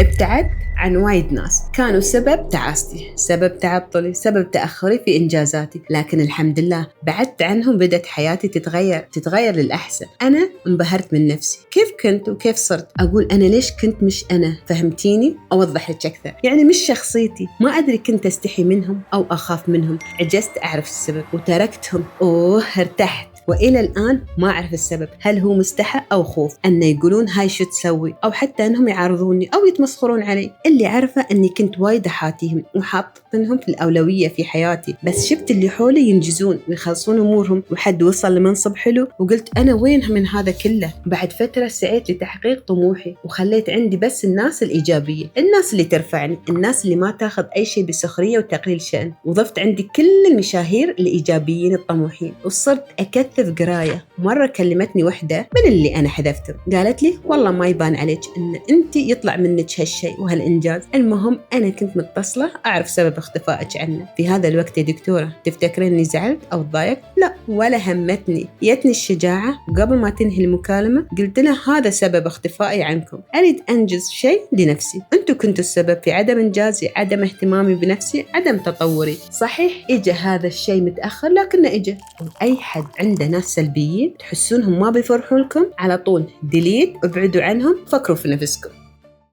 ابتعدت عن وايد ناس كانوا سبب تعاستي، سبب تعطلي، سبب تأخري في إنجازاتي، لكن الحمد لله بعدت عنهم بدأت حياتي تتغير للأحسن. أنا انبهرت من نفسي، كيف كنت وكيف صرت. أقول أنا ليش كنت مش أنا؟ فهمتيني؟ أوضح لك أكثر، يعني مش شخصيتي، ما أدري كنت أستحي منهم أو أخاف منهم، عجزت أعرف السبب وتركتهم. ارتحت. وإلى الآن ما أعرف السبب، هل هو مستحى أو خوف أن يقولون هاي شو تسوي، أو حتى أنهم يعارضوني أو يتمسخرون علي. اللي عارفة أني كنت وايد أحاتيهم وحاطتهم في الأولوية في حياتي، بس شفت اللي حولي ينجزون ويخلصون أمورهم وحد وصل لمنصب حلو، وقلت أنا وين من هذا كله؟ بعد فترة سعيت لتحقيق طموحي وخليت عندي بس الناس الإيجابية، الناس اللي ترفعني، الناس اللي ما تاخذ أي شيء بسخرية وتقليل شأن، وضفت عندي كل المشاهير الإيجابيين الطموحين، وصرت أكثف قراية. مرة كلمتني وحدة من اللي أنا حذفتهم، قالت لي والله ما يبان عليك إن أنت يطلع منك هالشيء وهالإنجاز. المهم أنا كنت متصلة أعرف سبب اختفائك عنه. في هذا الوقت يا دكتورة تفتكرين إني زعلت أو ضايقت؟ لا، ولا همتني. جتني الشجاعة قبل ما تنهي المكالمة، قلت له هذا سبب اختفائي عنكم، أريد أنجز شيء لنفسي، أنتوا كنتوا السبب في عدم إنجازي، عدم اهتمامي بنفسي، عدم تطوري. صحيح إجا هذا الشيء متأخر، لكنه إجا. وأي حد عنده ناس سلبيين تحسونهم ما بيفرحوا لكم، على طول ديليت، ابعدوا عنهم، فكروا في نفسكم.